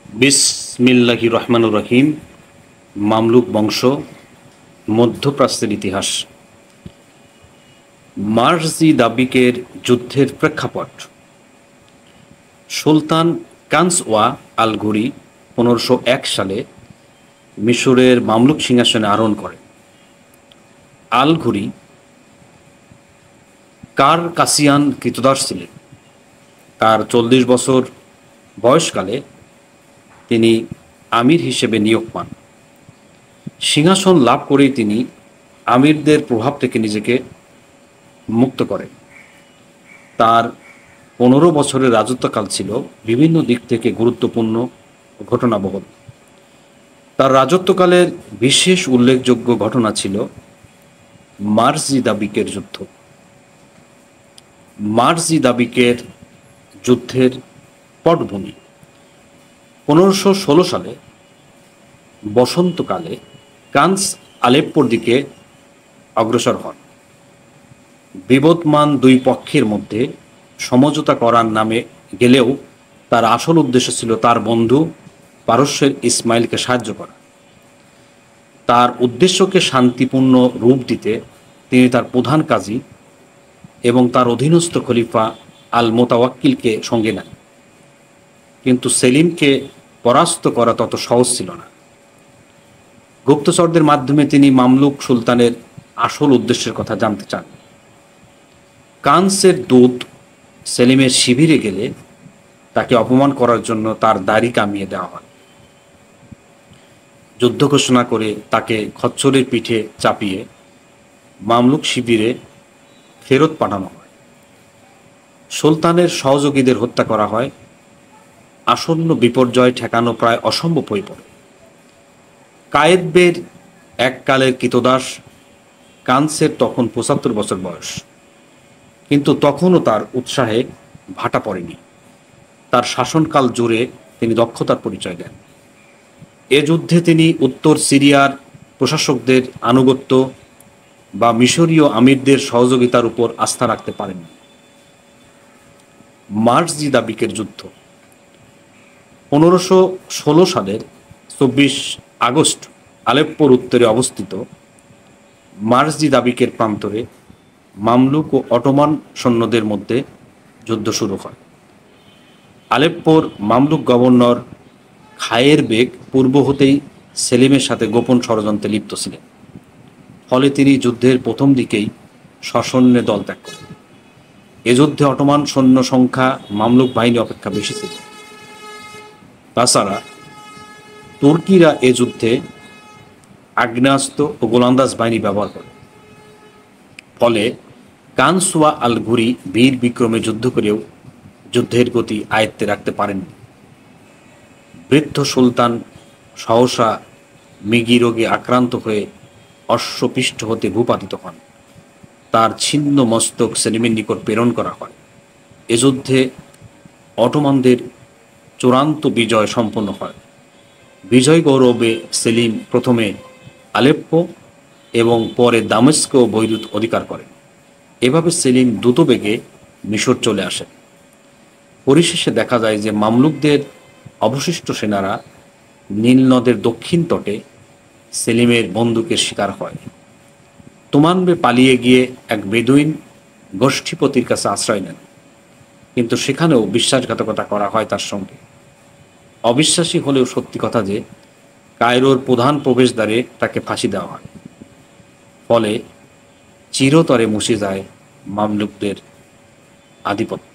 বিসমিল্লাহির রহমানুর রহিম। মামলুক বংশ, মধ্যপ্রাচ্যের ইতিহাস। মার্জি দাবিকের যুদ্ধের প্রেক্ষাপট। সুলতান কানসওয়া আল ঘুরি 1501 সালে মিশরের মামলুক সিংহাসনে আরোহণ করেন। আল ঘুরি কাসিয়ান কৃতদাস ছিলেন। তার 40 বছর বয়সকালে তিনি আমির হিসেবে নিয়োগ পান। সিংহাসন লাভ করেই তিনি আমিরদের প্রভাব থেকে নিজেকে মুক্ত করেন। তার 15 বছরের রাজত্বকাল ছিল বিভিন্ন দিক থেকে গুরুত্বপূর্ণ ঘটনাবহুল। তার রাজত্বকালের বিশেষ উল্লেখযোগ্য ঘটনা ছিল মার্জি দাবিকের যুদ্ধ। মার্জি দাবিকের যুদ্ধের পটভূমি। 1516 সালে বসন্তকালে কানস আলেপ্পোর দিকে অগ্রসর হন। বিবদমান দুই পক্ষের মধ্যে সমঝোতা করার নামে গেলেও তার আসল উদ্দেশ্য ছিল তার বন্ধু পারস্যের ইসমাইলকে সাহায্য করা। তার উদ্দেশ্যকে শান্তিপূর্ণ রূপ দিতে তিনি তার প্রধান কাজী এবং তার অধীনস্থ খলিফা আল মোতাওয়াক্কিলকে সঙ্গে নেন। কিন্তু সেলিমকে পরাস্ত করা তত সহজ ছিল না। গুপ্তচরদের মাধ্যমে তিনি মামলুক সুলতানের আসল উদ্দেশ্যের কথা জানতে চান। কানসের দূত সেলিমের শিবিরে গেলে তাকে অপমান করার জন্য তার দাড়ি কামিয়ে দেওয়া হয়। যুদ্ধ ঘোষণা করে তাকে খচ্চরের পিঠে চাপিয়ে মামলুক শিবিরে ফেরত পাঠানো হয়। সুলতানের সহযোগীদের হত্যা করা হয়। আসন্ন বিপর্যয় ঠেকানো প্রায় অসম্ভব হয়ে পড়ে। কায়েতবের এককালের কৃতদাস কানসের তখন 75 বছর বয়স, কিন্তু তখনও তার উৎসাহে ভাটা পড়েনি। তার শাসনকাল জুড়ে তিনি দক্ষতার পরিচয় দেন। এ যুদ্ধে তিনি উত্তর সিরিয়ার প্রশাসকদের আনুগত্য বা মিশরীয় আমিরদের সহযোগিতার উপর আস্থা রাখতে পারেননি। মার্জি দাবিকের যুদ্ধ। 1516 সালের 24 আগস্ট আলেপ্পোর উত্তরে অবস্থিত মার্জি দাবিকের প্রান্তরে মামলুক ও অটোমান সৈন্যদের মধ্যে যুদ্ধ শুরু হয়। আলেপ্পোর মামলুক গভর্নর খায়ের বেগ পূর্ব হতেই সেলিমের সাথে গোপন ষড়যন্ত্রে লিপ্ত ছিলেন। ফলে তিনি যুদ্ধের প্রথম দিকেই সসৈন্যে দল ত্যাগ করেন। এ যুদ্ধে অটোমান সৈন্য সংখ্যা মামলুক বাহিনী অপেক্ষা বেশি ছিল। তাছাড়া তুর্কিরা এ যুদ্ধে আগ্নেয়াস্ত্র ও গোলন্দাজ বাহিনী ব্যবহার করে। ফলে কানসওয়া আল ঘুরি বীর বিক্রমে যুদ্ধ করেও যুদ্ধের গতি আয়ত্তে রাখতে পারেননি। বৃদ্ধ সুলতান সহসা মৃগী রোগে আক্রান্ত হয়ে অশ্বপৃষ্ঠ হতে ভূপাতিত হন। তার ছিন্ন মস্তক সেলিমের নিকট প্রেরণ করা হয়। এ যুদ্ধে অটোমানদের চূড়ান্ত বিজয় সম্পন্ন হয়। বিজয় গৌরবে সেলিম প্রথমে আলেপ্পো এবং পরে দামেস্ক ও বৈরুত অধিকার করেন। এভাবে সেলিম দ্রুতবেগে মিশর চলে আসেন। পরিশেষে দেখা যায় যে মামলুকদের অবশিষ্ট সেনারা নীল নদের দক্ষিণ তটে সেলিমের বন্দুকের শিকার হয়। তুমানবে পালিয়ে গিয়ে এক বেদুইন গোষ্ঠীপতির কাছে আশ্রয় নেন, কিন্তু সেখানেও বিশ্বাসঘাতকতা করা হয় তার সঙ্গে। অবিশ্বাসী হলেও সত্যি কথা যে কায়রোর প্রধান প্রবেশদ্বারে তাকে ফাঁসি দেওয়া হয়। ফলে চিরতরে মুছে যায় মামলুকদের আধিপত্য।